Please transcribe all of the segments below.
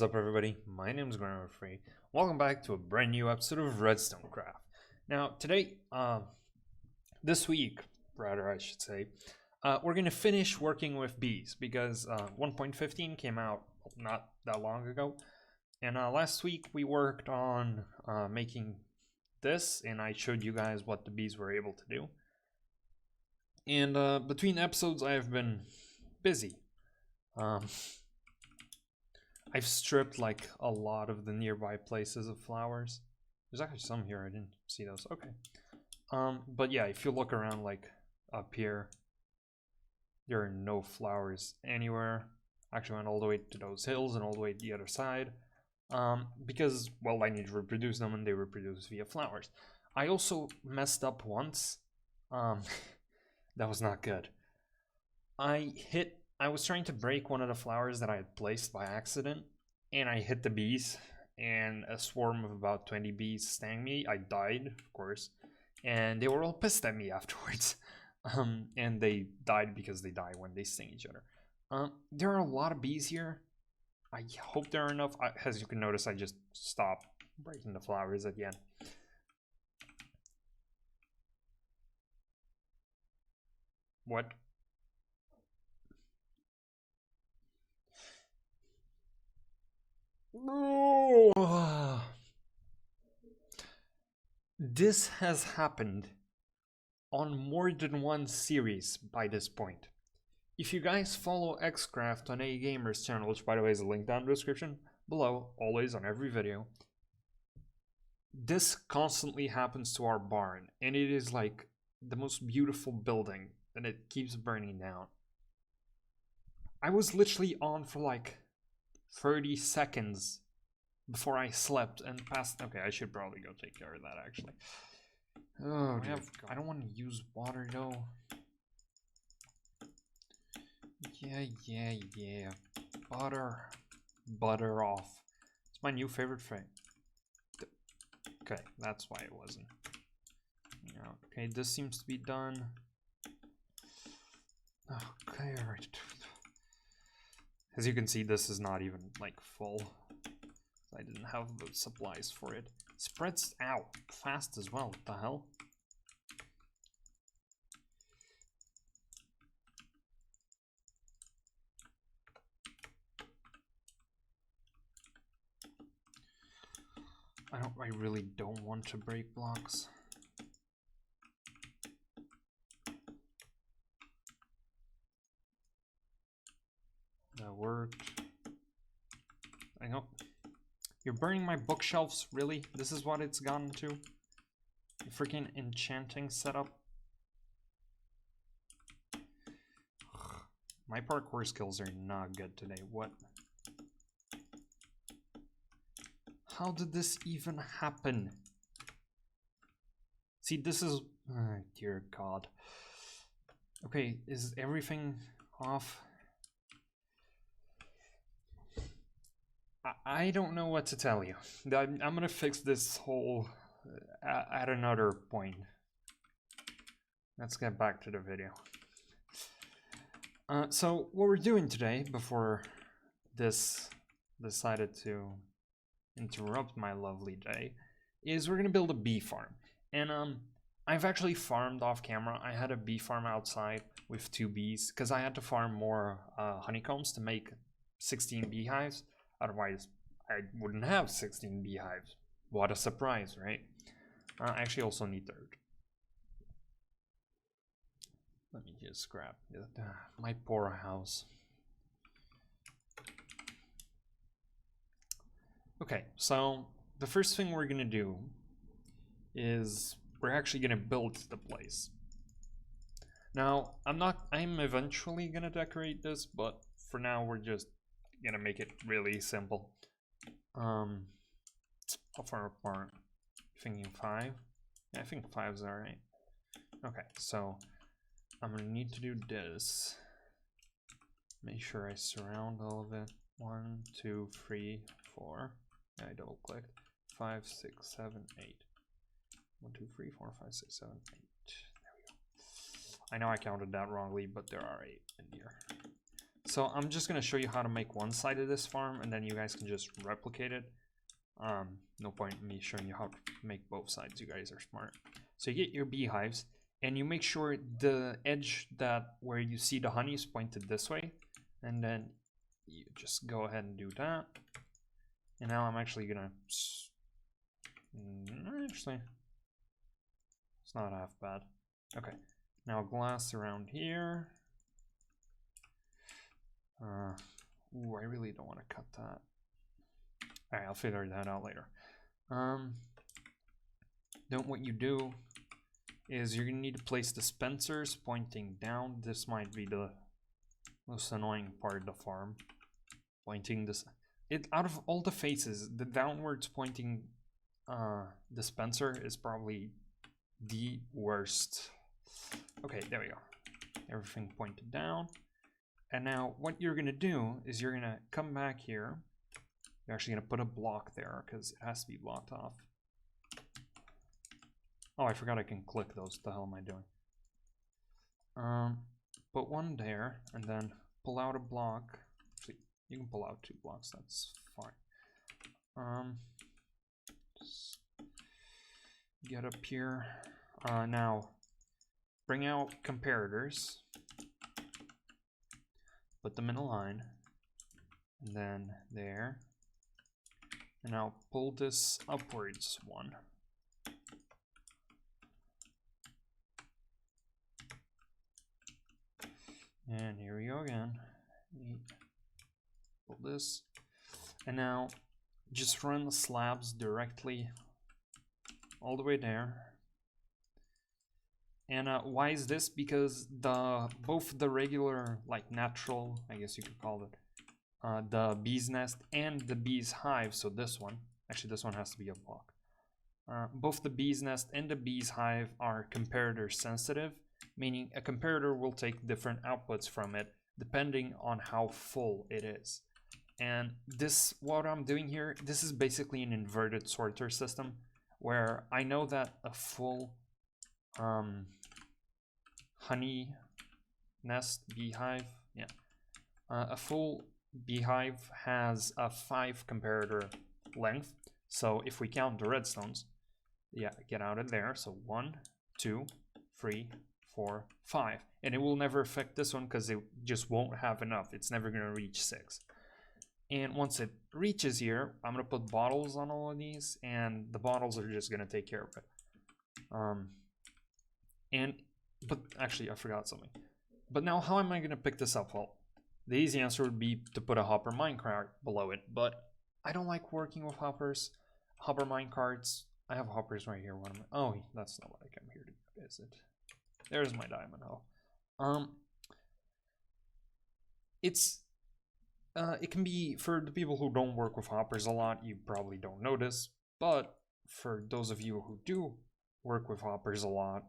is up, everybody? My name is Free. Welcome back to a brand new episode of Redstone Craft. Now, today, this week, rather I should say, we're going to finish working with bees because 1.15 came out not that long ago. And last week we worked on making this, and I showed you guys what the bees were able to do. And between episodes, I have been busy. I've stripped like a lot of the nearby places of flowers. There's actually some here, I didn't see those. Okay. But yeah, if you look around like up here, there are no flowers anywhere. Actually went all the way to those hills and all the way to the other side. Because, well, I need to reproduce them and they reproduce via flowers. I also messed up once. That was not good. I was trying to break one of the flowers that I had placed by accident, and I hit the bees, and a swarm of about 20 bees stung me. I died, of course, and they were all pissed at me afterwards. And they died because they die when they sting each other. There are a lot of bees here. I hope there are enough. As you can notice, I just stopped breaking the flowers at the end. What? This has happened on more than one series by this point. If you guys follow Xcraft on A Gamer's channel, which by the way is a link down in the description below, always on every video, this constantly happens to our barn, and it is like the most beautiful building, and it keeps burning down. I was literally on for like 30 seconds before I slept and passed. Okay, I should probably go take care of that actually. Oh, I don't want to use water though. Yeah. Butter off. It's my new favorite phrase. Okay, that's why it wasn't. Okay, this seems to be done. Okay, alright. As you can see, this is not even like full. I didn't have the supplies for it. Spreads out fast as well. What the hell? I really don't want to break blocks. That worked. I know. You're burning my bookshelves, really? This is what it's gotten to? The freaking enchanting setup? My parkour skills are not good today. What? How did this even happen? See, this is... Oh, dear God. Okay, is everything off? I don't know what to tell you. I'm gonna fix this whole at another point. Let's get back to the video. So what we're doing today, before this decided to interrupt my lovely day, is we're gonna build a bee farm. And I've actually farmed off camera. I had a bee farm outside with 2 bees because I had to farm more honeycombs to make 16 beehives. Otherwise, I wouldn't have 16 beehives. What a surprise, right? I actually also need dirt. Let me just grab my poor house. Okay, so the first thing we're gonna do is we're actually gonna build the place. Now, I'm eventually gonna decorate this, but for now we're just gonna make it really simple. How far apart? Thinking 5? Yeah, I think 5's alright. Okay, so I'm gonna need to do this. Make sure I surround all of it. 1, 2, 3, 4. Yeah, I double clicked. 5, 6, 7, 8. 1, 2, 3, 4, 5, 6, 7, 8. There we go. I know I counted that wrongly, but there are 8 in here. So I'm just gonna show you how to make one side of this farm, and then you guys can just replicate it. No point in me showing you how to make both sides. You guys are smart. So you get your beehives, and you make sure the edge that where you see the honey is pointed this way, and then you just go ahead and do that. And now I'm actually gonna actually, it's not half bad. Okay, now glass around here. Ooh, I really don't want to cut that. Alright, I'll figure that out later. Then what you do is you're gonna need to place dispensers pointing down. This might be the most annoying part of the farm. Pointing this, out of all the faces, the downwards pointing dispenser is probably the worst. Okay, there we go. Everything pointed down. And now what you're gonna do is you're gonna come back here. You're actually gonna put a block there because it has to be blocked off. Oh, I forgot I can click those. What the hell am I doing? Put one there and then pull out a block. Actually, you can pull out 2 blocks, that's fine. Just get up here. Now bring out comparators. Put them in a line. And then there. And now pull this upwards one. And here we go again. Pull this. And now just run the slabs directly all the way there. And why is this? Because both the regular, like natural, I guess you could call it, the bee's nest and the bee's hive, so this one, actually this one has to be a block. Both the bee's nest and the bee's hive are comparator sensitive, meaning a comparator will take different outputs from it depending on how full it is. And this, what I'm doing here, this is basically an inverted sorter system where I know that a full honey nest beehive, yeah, a full beehive has a 5 comparator length. So if we count the redstones, yeah, get out of there. So 1, 2, 3, 4, 5, and it will never affect this one because it just won't have enough. It's never going to reach 6. And once it reaches here, I'm going to put bottles on all of these, and the bottles are just going to take care of it. But actually, I forgot something. But now, how am I going to pick this up? Well, the easy answer would be to put a hopper minecart below it, but I don't like working with hoppers. Hopper minecarts. I have hoppers right here. What am I? Oh, that's not what I came here to visit. There's my diamond hoe. It can be, for the people who don't work with hoppers a lot, you probably don't notice, but for those of you who do work with hoppers a lot,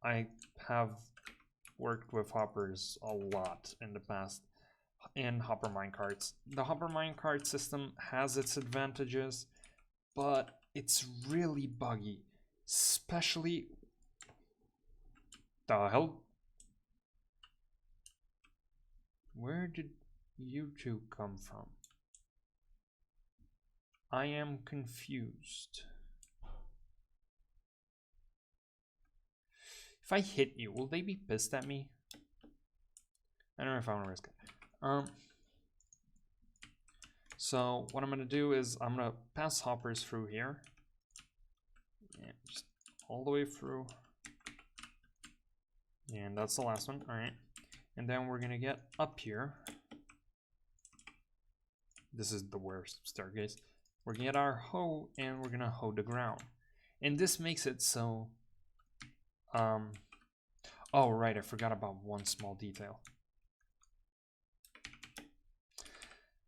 I have worked with hoppers a lot in the past in hopper minecarts. The hopper minecart system has its advantages, but it's really buggy, especially the hell. Where did you two come from? I am confused. If I hit you, will they be pissed at me? I don't know if I want to risk it. So what I'm gonna do is I'm gonna pass hoppers through here. And just all the way through. And that's the last one. Alright. And then we're gonna get up here. This is the worst staircase. We're gonna get our hoe and we're gonna hoe the ground. And this makes it so oh right, I forgot about one small detail.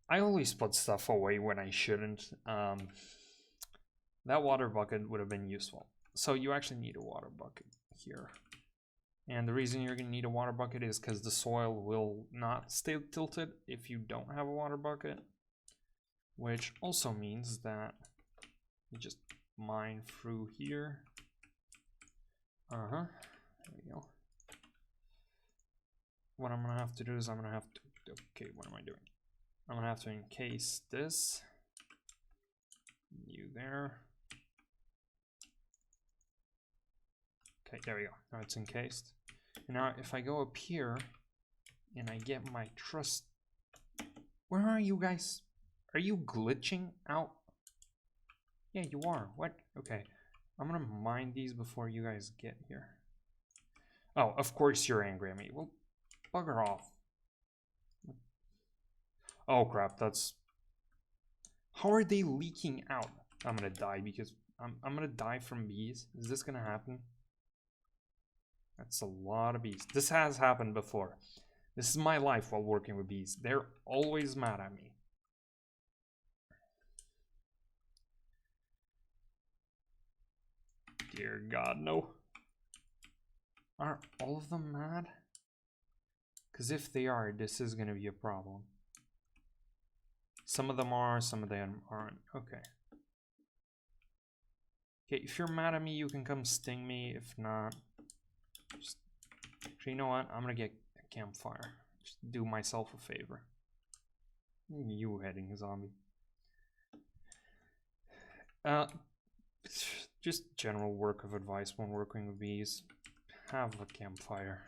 I always put stuff away when I shouldn't. That water bucket would have been useful. So you actually need a water bucket here. And the reason you're gonna need a water bucket is because the soil will not stay tilted if you don't have a water bucket. Which also means that you just mine through here. There we go. What I'm gonna have to do is I'm gonna have to Okay, what am I doing? I'm gonna have to encase this. You there. Okay, there we go. Now it's encased. And now if I go up here and I get my trust. Where are you guys? Are you glitching out? Yeah, you are. What? Okay. I'm gonna mine these before you guys get here. Oh, of course you're angry at me. Well, bugger off. Oh crap, that's... How are they leaking out? I'm gonna die because... I'm gonna die from bees. Is this gonna happen? That's a lot of bees. This has happened before. This is my life while working with bees. They're always mad at me. Dear God, no. Are all of them mad? Because if they are, this is gonna be a problem. Some of them are, some of them aren't. Okay. Okay, if you're mad at me, you can come sting me. If not, just... Actually, you know what? I'm gonna get a campfire. Just do myself a favor. You heading zombie. Just general work of advice when working with bees. Have a campfire.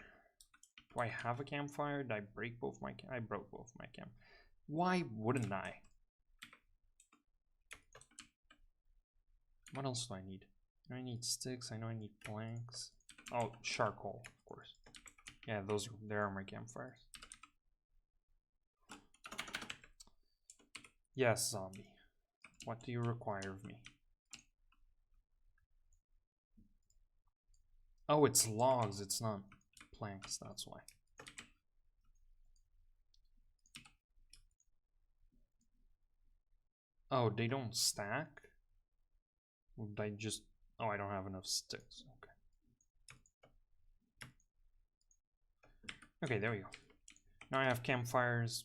Do I have a campfire? Did I break both my I broke both my camp. Why wouldn't I? What else do I need? I need sticks. I know I need planks. Oh, charcoal, of course. Yeah, those there are my campfires. Yes, zombie. What do you require of me? Oh, it's logs. It's not planks. That's why. Oh, they don't stack? Would I just... Oh, I don't have enough sticks. Okay. Okay, there we go. Now I have campfires.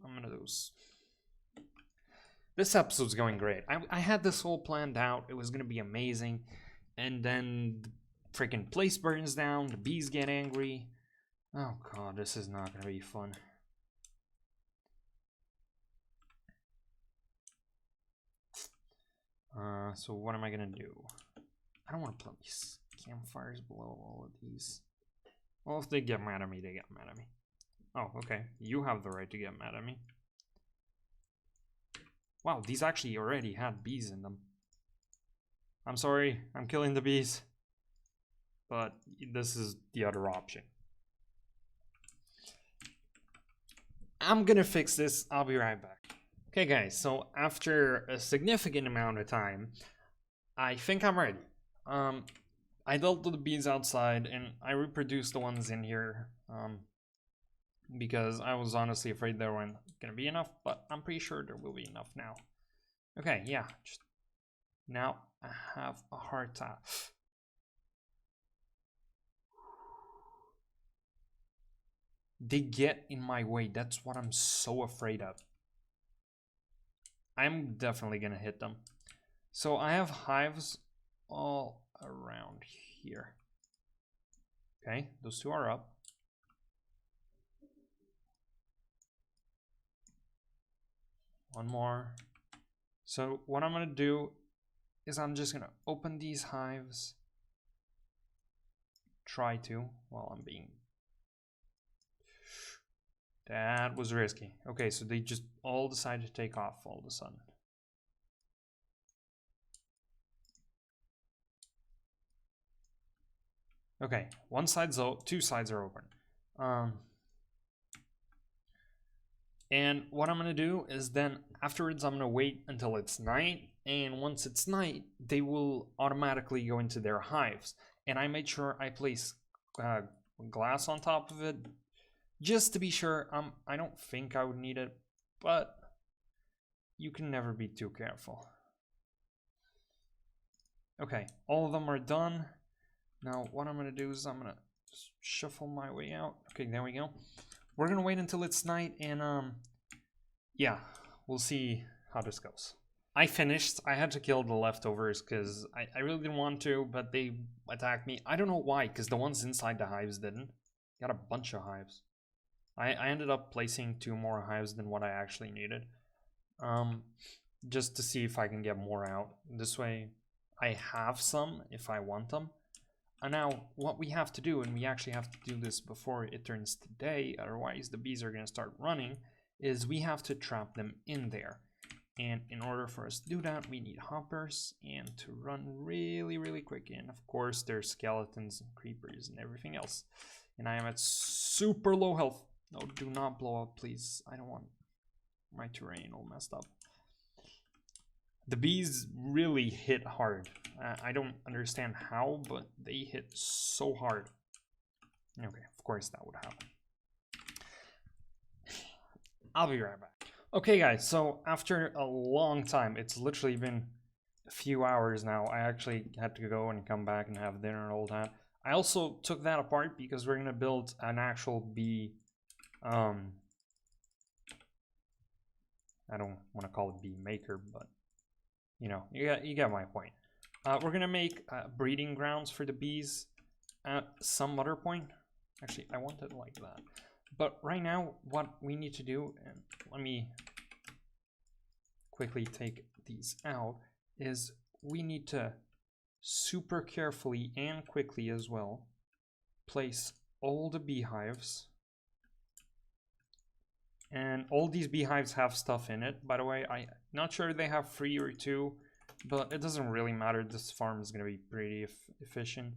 I'm gonna do those. This episode's going great. I had this all planned out. It was gonna be amazing. And then the freaking place burns down. The bees get angry. Oh god, this is not gonna be fun. So what am I gonna do? I don't want to put these campfires below all of these. Well, if they get mad at me, they get mad at me. Oh, okay. You have the right to get mad at me. Wow, these actually already had bees in them. I'm sorry, I'm killing the bees. But this is the other option. I'm gonna fix this. I'll be right back. Okay, guys, so after a significant amount of time, I think I'm ready. I dealt with the bees outside and I reproduced the ones in here because I was honestly afraid there weren't gonna be enough, but I'm pretty sure there will be enough now. Okay, yeah, just now I have a hard time. They get in my way. That's what I'm so afraid of. I'm definitely gonna hit them. So I have hives all around here. Okay, those two are up. One more. So what I'm gonna do is I'm just gonna open these hives. Try to while I'm being... That was risky. Okay, so they just all decided to take off all of a sudden. Okay, one side's out, two sides are open. And what I'm gonna do is then afterwards I'm gonna wait until it's night, and once it's night, they will automatically go into their hives. And I made sure I place glass on top of it, just to be sure. I don't think I would need it, but you can never be too careful. Okay, all of them are done. Now what I'm gonna do is I'm gonna shuffle my way out. Okay, there we go. We're gonna wait until it's night, and yeah, we'll see how this goes. I finished. I had to kill the leftovers because I really didn't want to, but they attacked me. I don't know why, because the ones inside the hives didn't. Got a bunch of hives. I ended up placing 2 more hives than what I actually needed. Just to see if I can get more out. This way I have some if I want them. And now what we have to do, and we actually have to do this before it turns to day, otherwise the bees are going to start running, is we have to trap them in there. And in order for us to do that, we need hoppers and to run really, really quick. And of course, there's skeletons and creepers and everything else. And I am at super low health. No, do not blow up, please. I don't want my terrain all messed up. The bees really hit hard. I don't understand how, but they hit so hard. Okay, of course that would happen. I'll be right back. Okay guys, so after a long time, it's literally been a few hours now, I actually had to go and come back and have dinner and all that. I also took that apart because we're gonna build an actual bee, I don't want to call it bee maker, but you know, you get my point. We're gonna make breeding grounds for the bees at some other point. Actually, I want it like that. But right now, what we need to do, and let me quickly take these out, is we need to super carefully and quickly as well place all the beehives. And all these beehives have stuff in it. By the way, I'm not sure they have 3 or 2, but it doesn't really matter. This farm is going to be pretty efficient.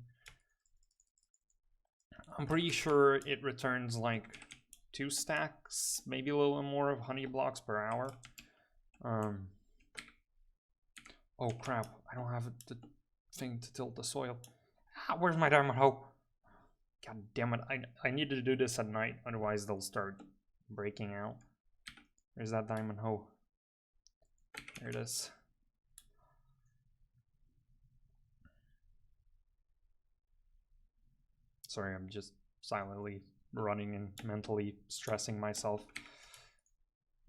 I'm pretty sure it returns like 2 stacks, maybe a little more of honey blocks per hour. Oh crap, I don't have the thing to tilt the soil. Where's my diamond hoe? God damn it, I need to do this at night, otherwise they'll start breaking out. There's that diamond hoe. There it is. Sorry, I'm just silently running and mentally stressing myself.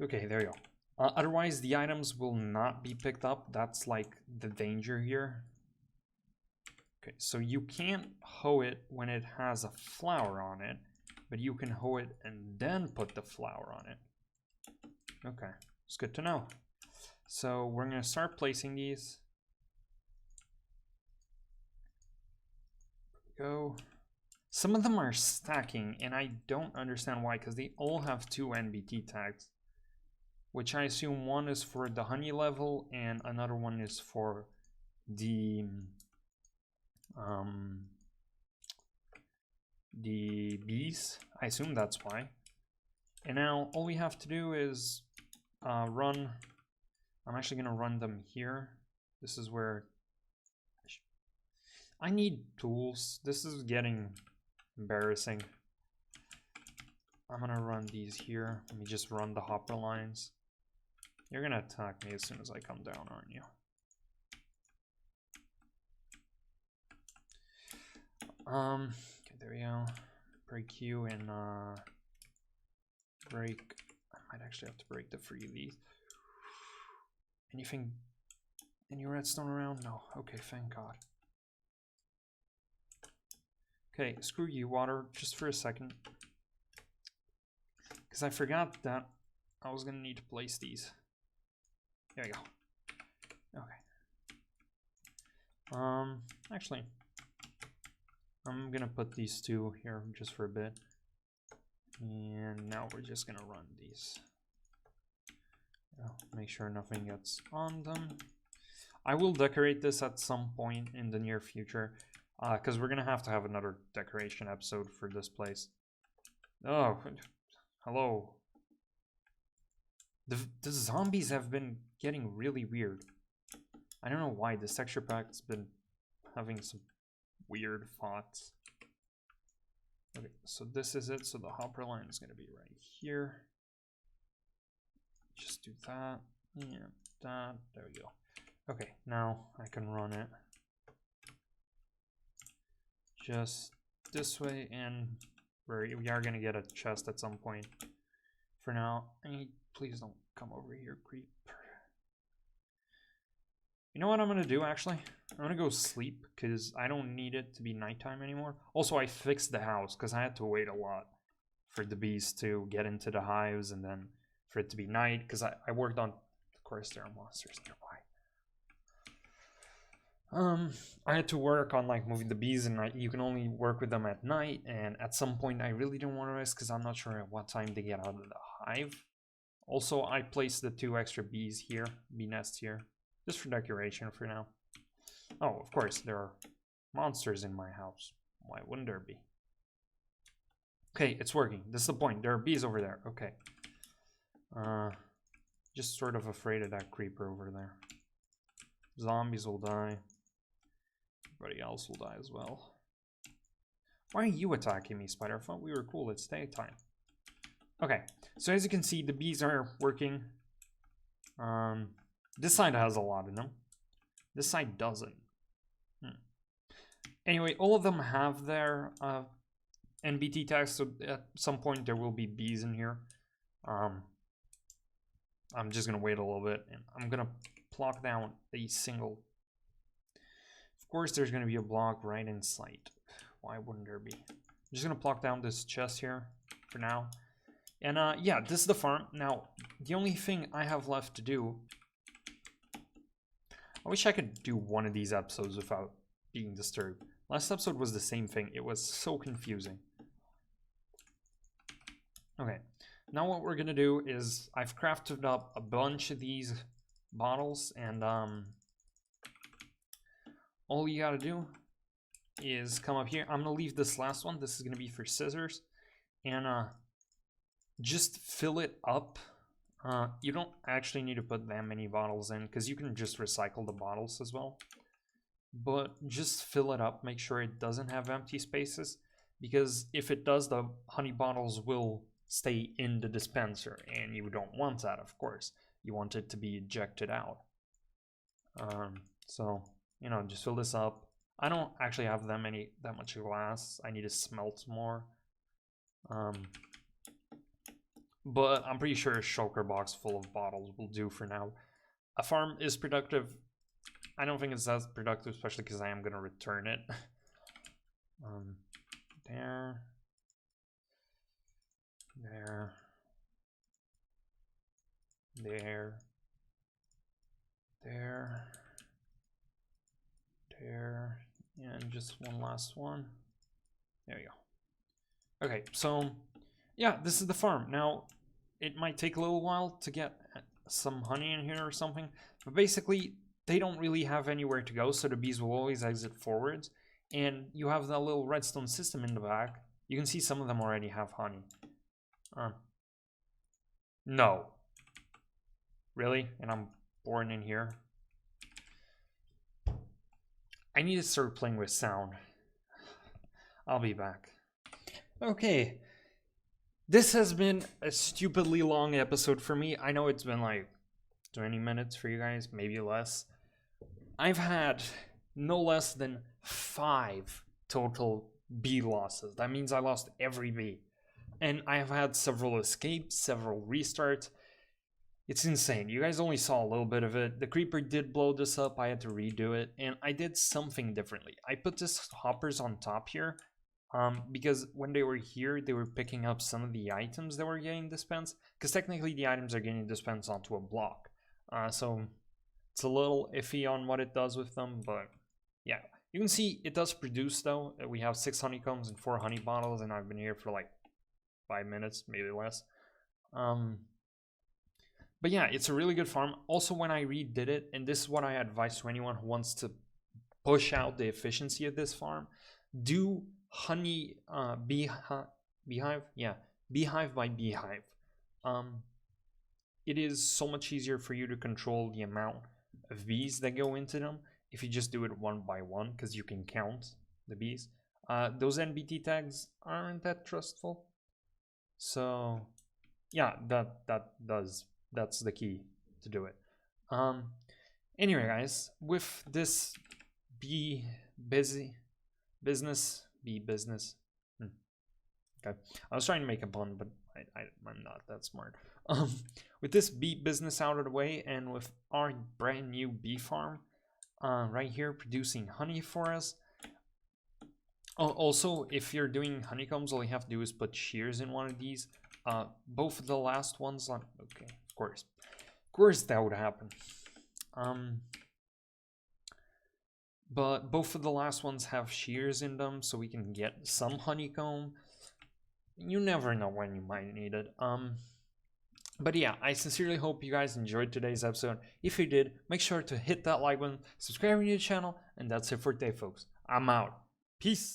Okay, there you go. Otherwise, the items will not be picked up. That's like the danger here. Okay, so you can't hoe it when it has a flower on it, but you can hoe it and then put the flower on it. Okay, it's good to know. So we're going to start placing these. There we go. Some of them are stacking, and I don't understand why, because they all have 2 NBT tags, which I assume one is for the honey level and another one is for the bees. I assume that's why. And now all we have to do is run. I'm actually going to run them here. This is where I need tools. This is getting embarrassing. I'm gonna run these here. Let me just run the hopper lines. You're gonna attack me as soon as I come down, aren't you? Okay, there we go. Break you and break. I might actually have to break the 3 of these. Anything? Any redstone around? No. Okay, thank God. Okay, screw you, water, just for a second. Because I forgot that I was going to need to place these. There we go. Okay. Actually, I'm going to put these 2 here just for a bit. And now we're just going to run these. Make sure nothing gets on them. I will decorate this at some point in the near future. Because we're going to have another decoration episode for this place. Oh, hello. The zombies have been getting really weird. I don't know why. This texture pack's been having some weird thoughts. Okay, so this is it. So the hopper line is going to be right here. Just do that. Yeah, that. There we go. Okay, now I can run it. Just this way, and we are going to get a chest at some point. For now, please don't come over here, creep. You know what I'm going to do, actually? I'm going to go sleep, because I don't need it to be nighttime anymore. Also, I fixed the house, because I had to wait a lot for the bees to get into the hives, and then for it to be night, because I worked on, of course there are monsters nearby. I had to work on like moving the bees, and you can only work with them at night, and at some point I really didn't want to risk because I'm not sure at what time they get out of the hive. Also, I placed the 2 extra bees here, bee nests here, just for decoration for now. Oh, of course, there are monsters in my house. Why wouldn't there be? Okay, it's working. This is the point. There are bees over there. Okay. Just sort of afraid of that creeper over there. Zombies will die. Everybody else will die as well. Why are you attacking me, Spider? I thought we were cool. It's daytime. Okay, so as you can see, the bees are working. This side has a lot in them. This side doesn't. Anyway, all of them have their NBT tags, so at some point there will be bees in here. I'm just gonna wait a little bit, and I'm gonna plop down a single. Of course, there's gonna be a block right in sight. Why wouldn't there be? I'm just gonna plop down this chest here for now. And yeah, this is the farm. Now, the only thing I have left to do, I wish I could do one of these episodes without being disturbed. Last episode was the same thing. It was so confusing. Okay, now what we're gonna do is I've crafted up a bunch of these bottles, and all you gotta do is come up here. I'm gonna leave this last one. This is gonna be for scissors, and just fill it up. You don't actually need to put that many bottles in, because you can just recycle the bottles as well. But just fill it up, make sure it doesn't have empty spaces, because if it does, the honey bottles will stay in the dispenser, and you don't want that, of course. You want it to be ejected out. So, you know, just fill this up. I don't actually have that much glass. I need to smelt more. But I'm pretty sure a shulker box full of bottles will do for now. A farm is productive. I don't think it's as productive, especially because I am going to return it. There. There. There. There. There. And just one last one. There you go. Okay, so yeah, this is the farm. Now, it might take a little while to get some honey in here or something, but basically, they don't really have anywhere to go, so the bees will always exit forwards. And you have that little redstone system in the back. You can see some of them already have honey. No. Really? And I'm born in here? I need to start playing with sound. I'll be back. Okay. This has been a stupidly long episode for me. I know it's been like 20 minutes for you guys, maybe less. I've had no less than 5 total bee losses. That means I lost every bee. And I have had several escapes, several restarts. It's insane. You guys only saw a little bit of it. The creeper did blow this up. I had to redo it. And I did something differently. I put this hoppers on top here. Because when they were here, they were picking up some of the items that were getting dispensed. Because technically the items are getting dispensed onto a block. So it's a little iffy on what it does with them, but yeah. You can see it does produce though. We have 6 honeycombs and 4 honey bottles, and I've been here for like 5 minutes, maybe less. But yeah, it's a really good farm. Also, when I redid it, and this is what I advise to anyone who wants to push out the efficiency of this farm, do honey beehive? Yeah, beehive by beehive. It is so much easier for you to control the amount of bees that go into them if you just do it one by one, because you can count the bees. Those NBT tags aren't that trustful. So yeah, that's the key to do it. Anyway, guys, with this business. Okay, I was trying to make a pun, but I'm not that smart. With this bee business out of the way, and with our brand new bee farm right here producing honey for us, Also, if you're doing honeycombs, all you have to do is put shears in one of these. Both of the last ones on. Okay, of course that would happen. But both of the last ones have shears in them, so we can get some honeycomb. You never know when you might need it. But yeah, I sincerely hope you guys enjoyed today's episode. If you did, make sure to hit that like button, subscribe to the channel, and that's it for today, folks. I'm out. Peace.